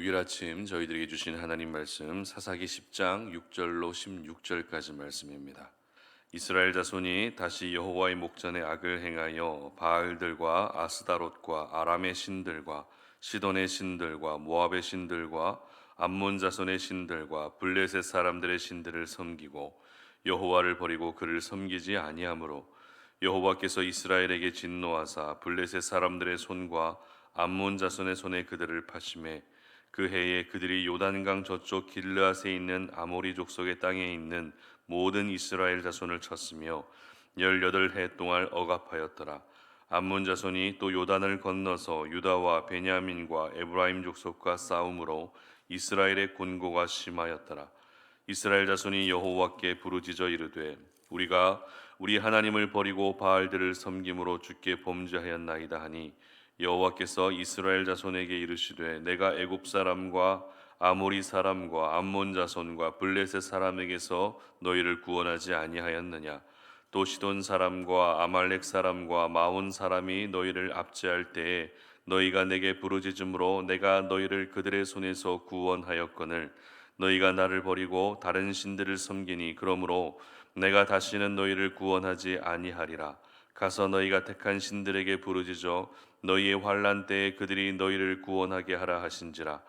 주일 아침 저희들에게 주신 하나님 말씀 사사기 10장 6절로 16절까지 말씀입니다. 이스라엘 자손이 다시 여호와의 목전에 악을 행하여 바알들과 아스다롯과 아람의 신들과 시돈의 신들과 모압의 신들과 암몬 자손의 신들과 블레셋 사람들의 신들을 섬기고 여호와를 버리고 그를 섬기지 아니하므로 여호와께서 이스라엘에게 진노하사 블레셋 사람들의 손과 암몬 자손의 손에 그들을 파심해 그 해에 그들이 요단강 저쪽 길르앗에 있는 아모리 족속의 땅에 있는 모든 이스라엘 자손을 쳤으며 18해 동안 억압하였더라. 암몬 자손이 또 요단을 건너서 유다와 베냐민과 에브라임 족속과 싸움으로 이스라엘의 곤고가 심하였더라. 이스라엘 자손이 여호와께 부르짖어 이르되 우리가 우리 하나님을 버리고 바알들을 섬김으로 주께 범죄하였나이다 하니 여호와께서 이스라엘 자손에게 이르시되 내가 애굽 사람과 아모리 사람과 암몬 자손과 블레셋 사람에게서 너희를 구원하지 아니하였느냐. 또 시돈 사람과 아말렉 사람과 마온 사람이 너희를 압제할 때에 너희가 내게 부르짖음으로 내가 너희를 그들의 손에서 구원하였거늘 너희가 나를 버리고 다른 신들을 섬기니 그러므로 내가 다시는 너희를 구원하지 아니하리라. 가서 너희가 택한 신들에게 부르짖어 너희의 환난 때에 그들이 너희를 구원하게 하라 하신지라.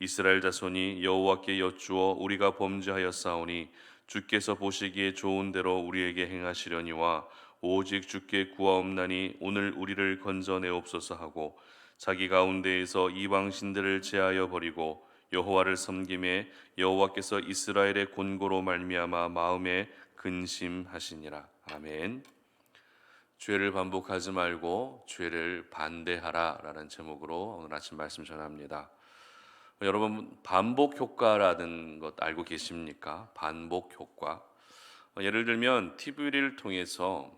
이스라엘 자손이 여호와께 여쭈어 우리가 범죄하였사오니 주께서 보시기에 좋은 대로 우리에게 행하시려니와 오직 주께 구하옵나니 오늘 우리를 건져내옵소서 하고 자기 가운데에서 이방 신들을 제하여 버리고 여호와를 섬김에 여호와께서 이스라엘의 곤고로 말미암아 마음에 근심하시니라. 아멘. 죄를 반복하지 말고 죄를 반대하라라는 제목으로 오늘 아침 말씀 전합니다. 여러분, 반복 효과라는 것 알고 계십니까? 반복 효과. 예를 들면 TV를 통해서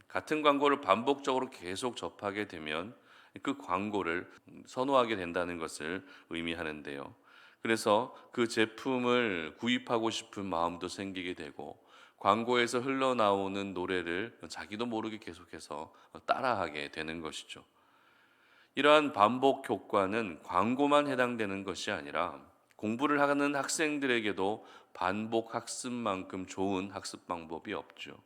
같은 광고를 반복적으로 계속 접하게 되면 그 광고를 선호하게 된다는 것을 의미하는데요. 그래서 그 제품을 구입하고 싶은 마음도 생기게 되고 광고에서 흘러나오는 노래를 자기도 모르게 계속해서 따라하게 되는 것이죠. 이러한 반복 효과는 광고만 해당되는 것이 아니라 공부를 하는 학생들에게도 반복 학습만큼 좋은 학습 방법이 없죠.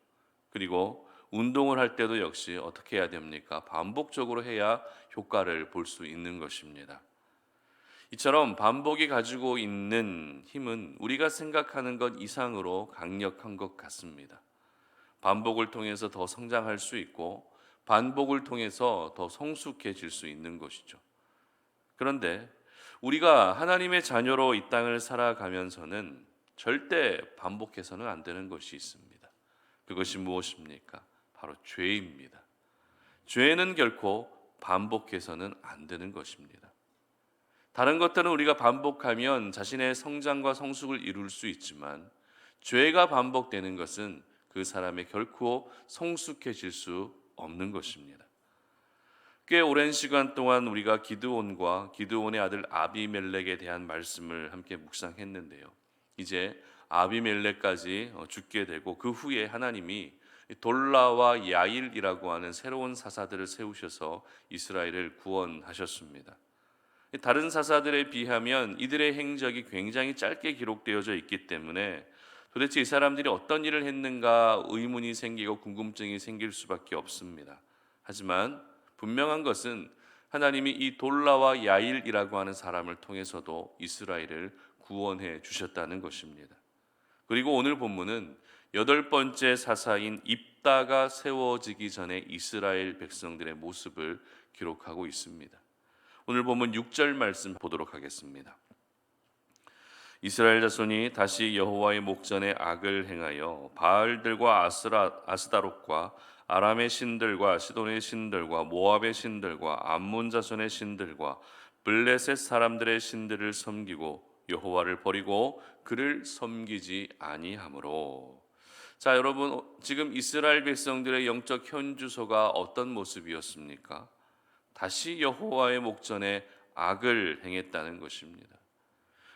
그리고 운동을 할 때도 역시 어떻게 해야 됩니까? 반복적으로 해야 효과를 볼 수 있는 것입니다. 이처럼 반복이 가지고 있는 힘은 우리가 생각하는 것 이상으로 강력한 것 같습니다. 반복을 통해서 더 성장할 수 있고 반복을 통해서 더 성숙해질 수 있는 것이죠. 그런데 우리가 하나님의 자녀로 이 땅을 살아가면서는 절대 반복해서는 안 되는 것이 있습니다. 그것이 무엇입니까? 바로 죄입니다. 죄는 결코 반복해서는 안 되는 것입니다. 다른 것들은 우리가 반복하면 자신의 성장과 성숙을 이룰 수 있지만 죄가 반복되는 것은 그 사람이 결코 성숙해질 수 없는 것입니다. 꽤 오랜 시간 동안 우리가 기드온과 기드온의 아들 아비멜렉에 대한 말씀을 함께 묵상했는데요. 이제 아비멜렉까지 죽게 되고 그 후에 하나님이 돌라와 야일이라고 하는 새로운 사사들을 세우셔서 이스라엘을 구원하셨습니다. 다른 사사들에 비하면 이들의 행적이 굉장히 짧게 기록되어져 있기 때문에 도대체 이 사람들이 어떤 일을 했는가 의문이 생기고 궁금증이 생길 수밖에 없습니다. 하지만 분명한 것은 하나님이 이 돌라와 야일이라고 하는 사람을 통해서도 이스라엘을 구원해 주셨다는 것입니다. 그리고 오늘 본문은 8번째 사사인 입다가 세워지기 전에 이스라엘 백성들의 모습을 기록하고 있습니다. 오늘 본문 6절 말씀 보도록 하겠습니다. 이스라엘 자손이 다시 여호와의 목전에 악을 행하여 바알들과 아스다롯과 아람의 신들과 시돈의 신들과 모압의 신들과 암몬 자손의 신들과 블레셋 사람들의 신들을 섬기고 여호와를 버리고 그를 섬기지 아니하므로. 자, 여러분, 지금 이스라엘 백성들의 영적 현주소가 어떤 모습이었습니까? 다시 여호와의 목전에 악을 행했다는 것입니다.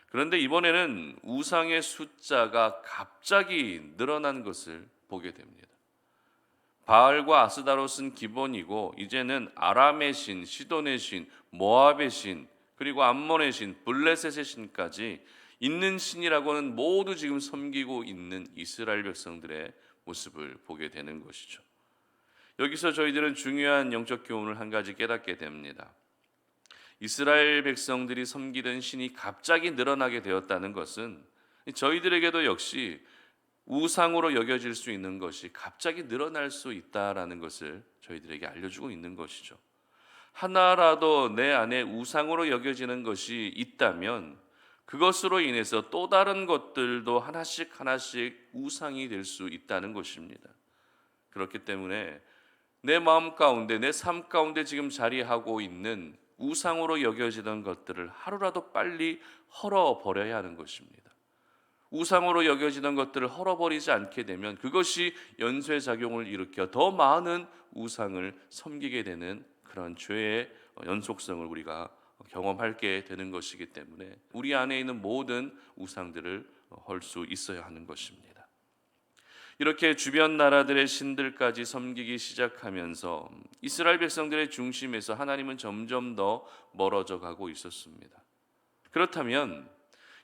그런데 이번에는 우상의 숫자가 갑자기 늘어난 것을 보게 됩니다. 바알과 아스다롯은 기본이고 이제는 아람의 신, 시돈의 신, 모압의 신, 그리고 암몬의 신, 블레셋의 신까지 있는 신이라고는 모두 지금 섬기고 있는 이스라엘 백성들의 모습을 보게 되는 것이죠. 여기서 저희들은 중요한 영적 교훈을 한 가지 깨닫게 됩니다. 이스라엘 백성들이 섬기던 신이 갑자기 늘어나게 되었다는 것은 저희들에게도 역시 우상으로 여겨질 수 있는 것이 갑자기 늘어날 수 있다라는 것을 저희들에게 알려주고 있는 것이죠. 하나라도 내 안에 우상으로 여겨지는 것이 있다면 그것으로 인해서 또 다른 것들도 하나씩 하나씩 우상이 될 수 있다는 것입니다. 그렇기 때문에 내 마음 가운데, 내 삶 가운데 지금 자리하고 있는 우상으로 여겨지던 것들을 하루라도 빨리 헐어버려야 하는 것입니다. 우상으로 여겨지던 것들을 헐어버리지 않게 되면 그것이 연쇄작용을 일으켜 더 많은 우상을 섬기게 되는 그런 죄의 연속성을 우리가 경험하게 되는 것이기 때문에 우리 안에 있는 모든 우상들을 헐 수 있어야 하는 것입니다. 이렇게 주변 나라들의 신들까지 섬기기 시작하면서 이스라엘 백성들의 중심에서 하나님은 점점 더 멀어져 가고 있었습니다. 그렇다면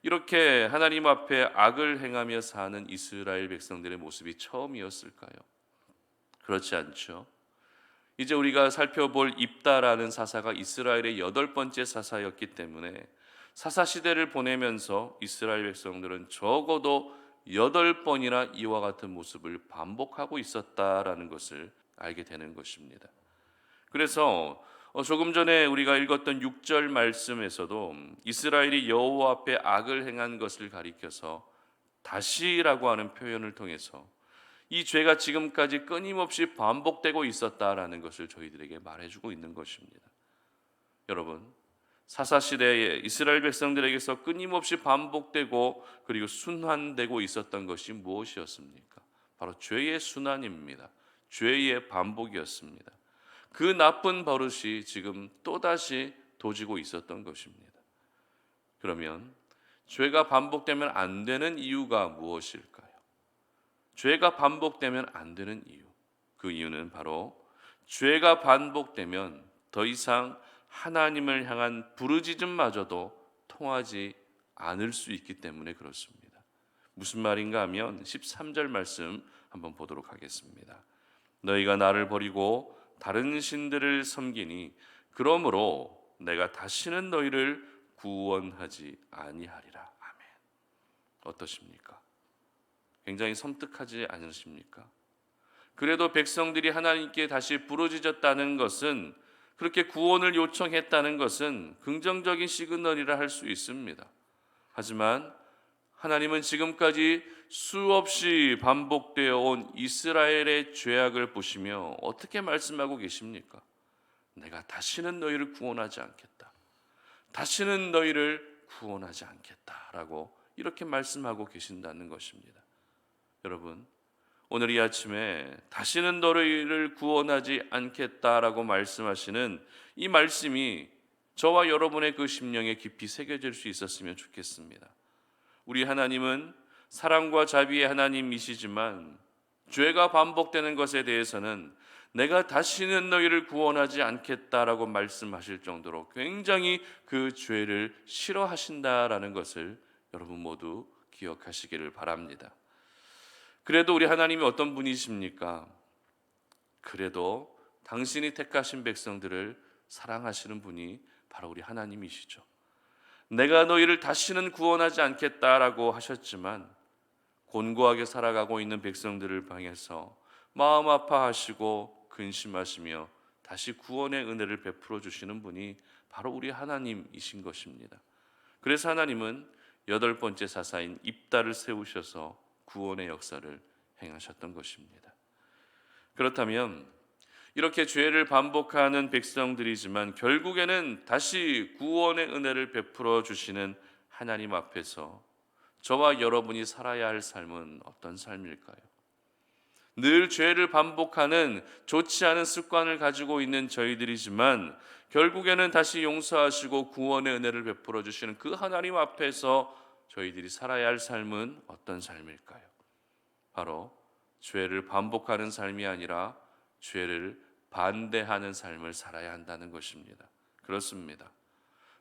이렇게 하나님 앞에 악을 행하며 사는 이스라엘 백성들의 모습이 처음이었을까요? 그렇지 않죠. 이제 우리가 살펴볼 입다라는 사사가 이스라엘의 8번째 사사였기 때문에 사사 시대를 보내면서 이스라엘 백성들은 적어도 8번이나 이와 같은 모습을 반복하고 있었다라는 것을 알게 되는 것입니다. 그래서 조금 전에 우리가 읽었던 6절 말씀에서도 이스라엘이 여호와 앞에 악을 행한 것을 가리켜서 다시라고 하는 표현을 통해서 이 죄가 지금까지 끊임없이 반복되고 있었다라는 것을 저희들에게 말해주고 있는 것입니다. 여러분, 사사시대에 이스라엘 백성들에게서 끊임없이 반복되고 그리고 순환되고 있었던 것이 무엇이었습니까? 바로 죄의 순환입니다. 죄의 반복이었습니다. 그 나쁜 버릇이 지금 또다시 도지고 있었던 것입니다. 그러면 죄가 반복되면 안 되는 이유가 무엇일까요? 죄가 반복되면 안 되는 이유, 그 이유는 바로 죄가 반복되면 더 이상 하나님을 향한 부르짖음마저도 통하지 않을 수 있기 때문에 그렇습니다. 무슨 말인가 하면 13절 말씀 한번 보도록 하겠습니다. 너희가 나를 버리고 다른 신들을 섬기니 그러므로 내가 다시는 너희를 구원하지 아니하리라. 아멘. 어떠십니까? 굉장히 섬뜩하지 않으십니까? 그래도 백성들이 하나님께 다시 부르짖었다는 것은, 그렇게 구원을 요청했다는 것은 긍정적인 시그널이라 할 수 있습니다. 하지만 하나님은 지금까지 수없이 반복되어 온 이스라엘의 죄악을 보시며 어떻게 말씀하고 계십니까? 내가 다시는 너희를 구원하지 않겠다. 다시는 너희를 구원하지 않겠다라고 이렇게 말씀하고 계신다는 것입니다. 여러분, 오늘 이 아침에 다시는 너희를 구원하지 않겠다라고 말씀하시는 이 말씀이 저와 여러분의 그 심령에 깊이 새겨질 수 있었으면 좋겠습니다. 우리 하나님은 사랑과 자비의 하나님이시지만 죄가 반복되는 것에 대해서는 내가 다시는 너희를 구원하지 않겠다라고 말씀하실 정도로 굉장히 그 죄를 싫어하신다라는 것을 여러분 모두 기억하시기를 바랍니다. 그래도 우리 하나님이 어떤 분이십니까? 그래도 당신이 택하신 백성들을 사랑하시는 분이 바로 우리 하나님이시죠. 내가 너희를 다시는 구원하지 않겠다라고 하셨지만 곤고하게 살아가고 있는 백성들을 향해서 마음 아파하시고 근심하시며 다시 구원의 은혜를 베풀어 주시는 분이 바로 우리 하나님이신 것입니다. 그래서 하나님은 8번째 사사인 입다를 세우셔서 구원의 역사를 행하셨던 것입니다. 그렇다면 이렇게 죄를 반복하는 백성들이지만 결국에는 다시 구원의 은혜를 베풀어 주시는 하나님 앞에서 저와 여러분이 살아야 할 삶은 어떤 삶일까요? 늘 죄를 반복하는 좋지 않은 습관을 가지고 있는 저희들이지만 결국에는 다시 용서하시고 구원의 은혜를 베풀어 주시는 그 하나님 앞에서 저희들이 살아야 할 삶은 어떤 삶일까요? 바로 죄를 반복하는 삶이 아니라 죄를 반대하는 삶을 살아야 한다는 것입니다. 그렇습니다.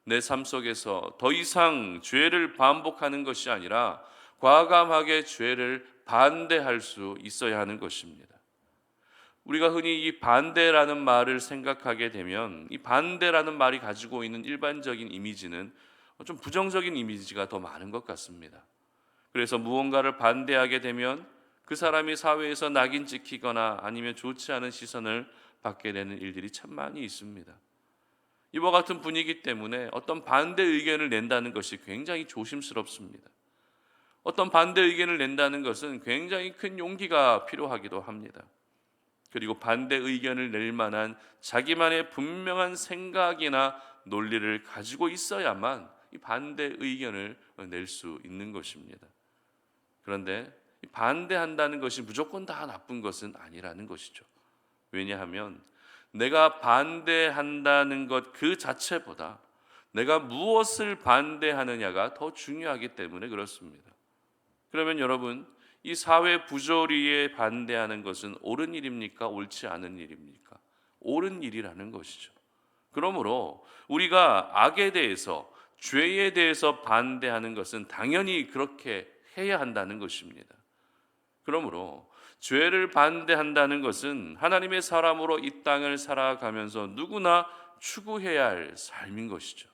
내 삶 속에서 더 이상 죄를 반복하는 것이 아니라 과감하게 죄를 반대할 수 있어야 하는 것입니다. 우리가 흔히 이 반대라는 말을 생각하게 되면 이 반대라는 말이 가지고 있는 일반적인 이미지는 좀 부정적인 이미지가 더 많은 것 같습니다. 그래서 무언가를 반대하게 되면 그 사람이 사회에서 낙인 찍히거나 아니면 좋지 않은 시선을 받게 되는 일들이 참 많이 있습니다. 이와 같은 분위기 때문에 어떤 반대 의견을 낸다는 것이 굉장히 조심스럽습니다. 어떤 반대 의견을 낸다는 것은 굉장히 큰 용기가 필요하기도 합니다. 그리고 반대 의견을 낼 만한 자기만의 분명한 생각이나 논리를 가지고 있어야만 이 반대 의견을 낼 수 있는 것입니다. 그런데 반대한다는 것이 무조건 다 나쁜 것은 아니라는 것이죠. 왜냐하면 내가 반대한다는 것 그 자체보다 내가 무엇을 반대하느냐가 더 중요하기 때문에 그렇습니다. 그러면 여러분, 이 사회 부조리에 반대하는 것은 옳은 일입니까? 옳지 않은 일입니까? 옳은 일이라는 것이죠. 그러므로 우리가 악에 대해서, 죄에 대해서 반대하는 것은 당연히 그렇게 해야 한다는 것입니다. 그러므로 죄를 반대한다는 것은 하나님의 사람으로 이 땅을 살아가면서 누구나 추구해야 할 삶인 것이죠.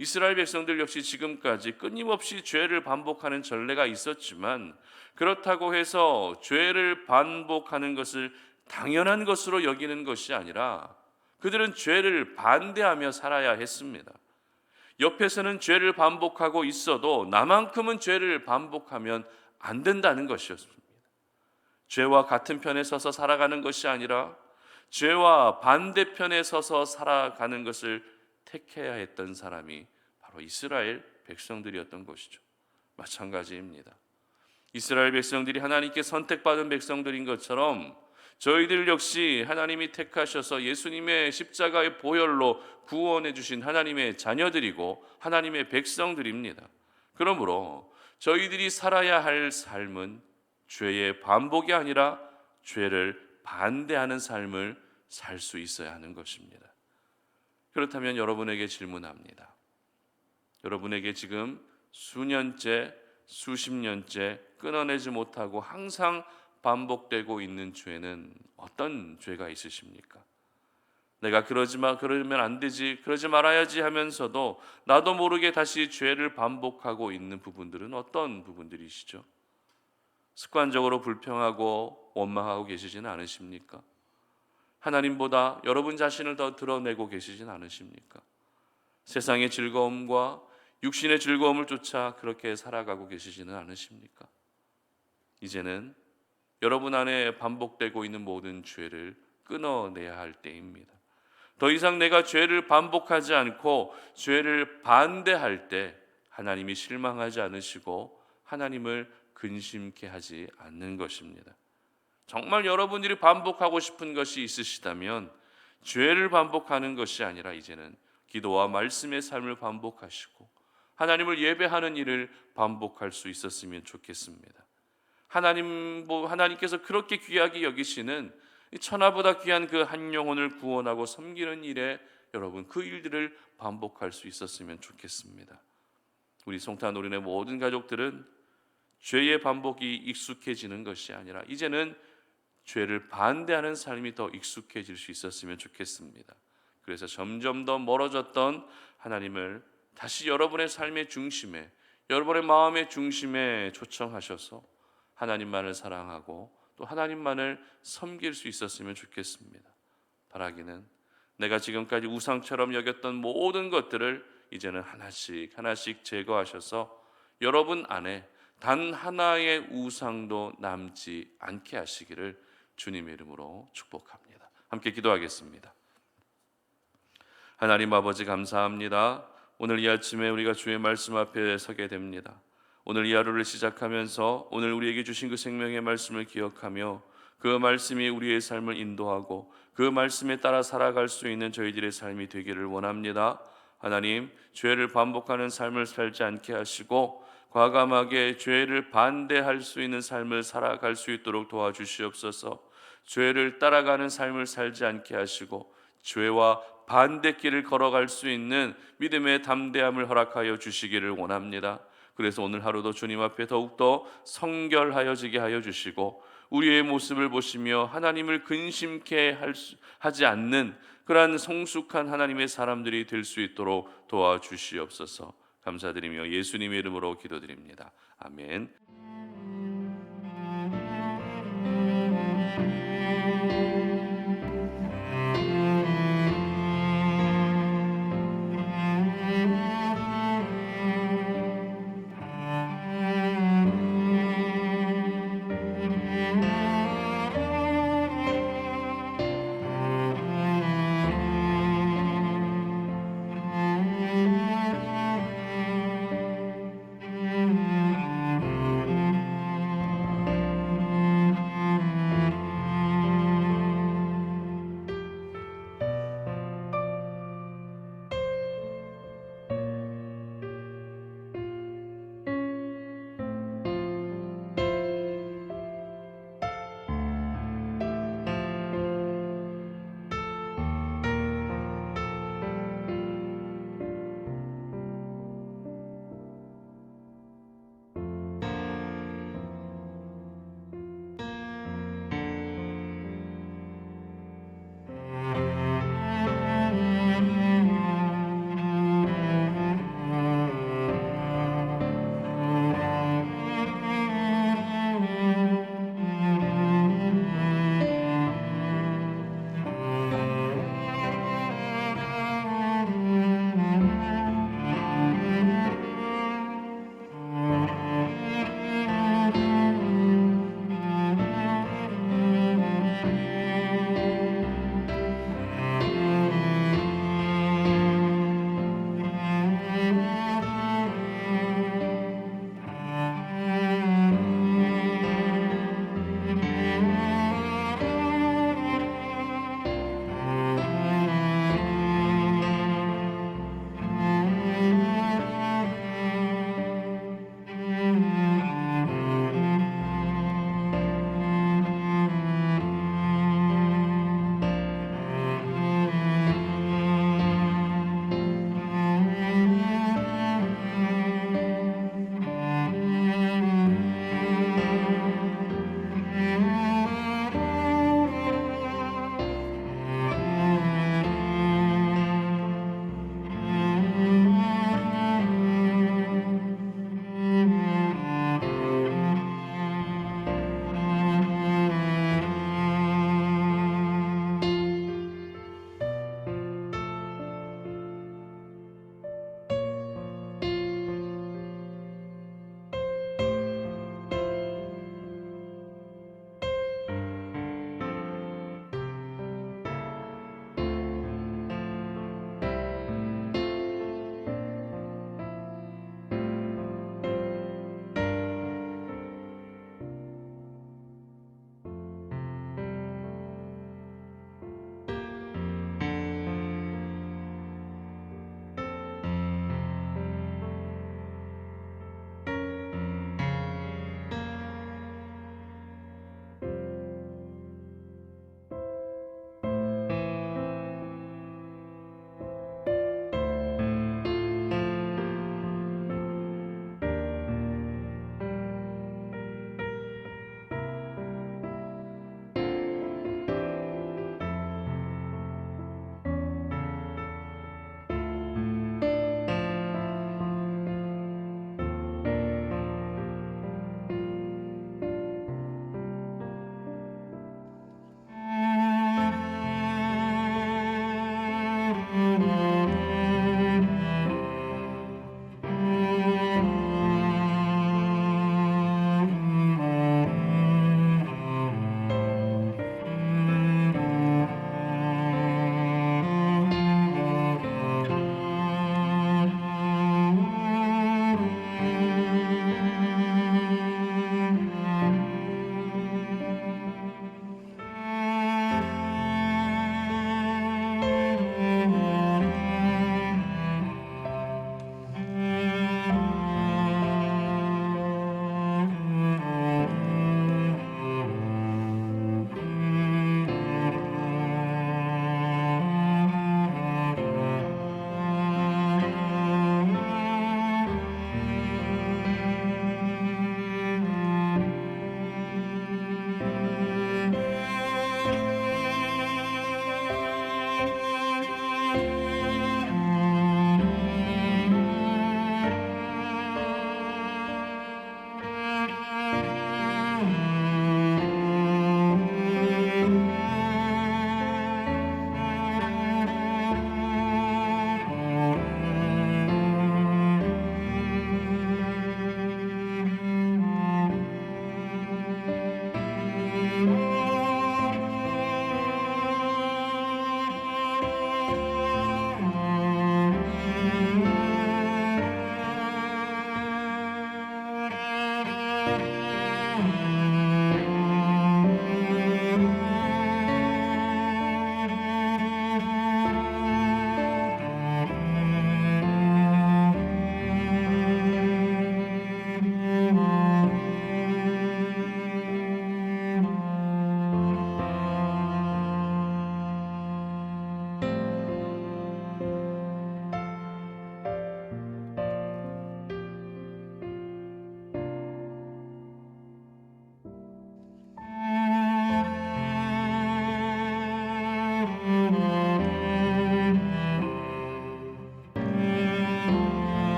이스라엘 백성들 역시 지금까지 끊임없이 죄를 반복하는 전례가 있었지만 그렇다고 해서 죄를 반복하는 것을 당연한 것으로 여기는 것이 아니라 그들은 죄를 반대하며 살아야 했습니다. 옆에서는 죄를 반복하고 있어도 나만큼은 죄를 반복하면 안 된다는 것이었습니다. 죄와 같은 편에 서서 살아가는 것이 아니라 죄와 반대편에 서서 살아가는 것을 택해야 했던 사람이 바로 이스라엘 백성들이었던 것이죠. 마찬가지입니다. 이스라엘 백성들이 하나님께 선택받은 백성들인 것처럼 저희들 역시 하나님이 택하셔서 예수님의 십자가의 보혈로 구원해 주신 하나님의 자녀들이고 하나님의 백성들입니다. 그러므로 저희들이 살아야 할 삶은 죄의 반복이 아니라 죄를 반대하는 삶을 살 수 있어야 하는 것입니다. 그렇다면 여러분에게 질문합니다. 여러분에게 지금 수년째, 수십 년째 끊어내지 못하고 항상 반복되고 있는 죄는 어떤 죄가 있으십니까? 내가 그러면 안 되지, 그러지 말아야지 하면서도 나도 모르게 다시 죄를 반복하고 있는 부분들은 어떤 부분들이시죠? 습관적으로 불평하고 원망하고 계시지는 않으십니까? 하나님보다 여러분 자신을 더 드러내고 계시진 않으십니까? 세상의 즐거움과 육신의 즐거움을 쫓아 그렇게 살아가고 계시지는 않으십니까? 이제는 여러분 안에 반복되고 있는 모든 죄를 끊어내야 할 때입니다. 더 이상 내가 죄를 반복하지 않고 죄를 반대할 때 하나님이 실망하지 않으시고 하나님을 근심케 하지 않는 것입니다. 정말 여러분들이 반복하고 싶은 것이 있으시다면 죄를 반복하는 것이 아니라 이제는 기도와 말씀의 삶을 반복하시고 하나님을 예배하는 일을 반복할 수 있었으면 좋겠습니다. 하나님께서 그렇게 귀하게 여기시는 천하보다 귀한 그 한 영혼을 구원하고 섬기는 일에 여러분 그 일들을 반복할 수 있었으면 좋겠습니다. 우리 송탄노린의 모든 가족들은 죄의 반복이 익숙해지는 것이 아니라 이제는 죄를 반대하는 삶이 더 익숙해질 수 있었으면 좋겠습니다. 그래서 점점 더 멀어졌던 하나님을 다시 여러분의 삶의 중심에, 여러분의 마음의 중심에 초청하셔서 하나님만을 사랑하고 또 하나님만을 섬길 수 있었으면 좋겠습니다. 바라기는 내가 지금까지 우상처럼 여겼던 모든 것들을 이제는 하나씩 하나씩 제거하셔서 여러분 안에 단 하나의 우상도 남지 않게 하시기를 주님의 이름으로 축복합니다. 함께 기도하겠습니다. 하나님 아버지 감사합니다. 오늘 이 아침에 우리가 주의 말씀 앞에 서게 됩니다. 오늘 이 하루를 시작하면서 오늘 우리에게 주신 그 생명의 말씀을 기억하며 그 말씀이 우리의 삶을 인도하고 그 말씀에 따라 살아갈 수 있는 저희들의 삶이 되기를 원합니다. 하나님, 죄를 반복하는 삶을 살지 않게 하시고 과감하게 죄를 반대할 수 있는 삶을 살아갈 수 있도록 도와주시옵소서. 죄를 따라가는 삶을 살지 않게 하시고 죄와 반대길을 걸어갈 수 있는 믿음의 담대함을 허락하여 주시기를 원합니다. 그래서 오늘 하루도 주님 앞에 더욱더 성결하여지게 하여 주시고 우리의 모습을 보시며 하나님을 근심케 하지 않는 그러한 성숙한 하나님의 사람들이 될 수 있도록 도와주시옵소서. 감사드리며 예수님의 이름으로 기도드립니다. 아멘.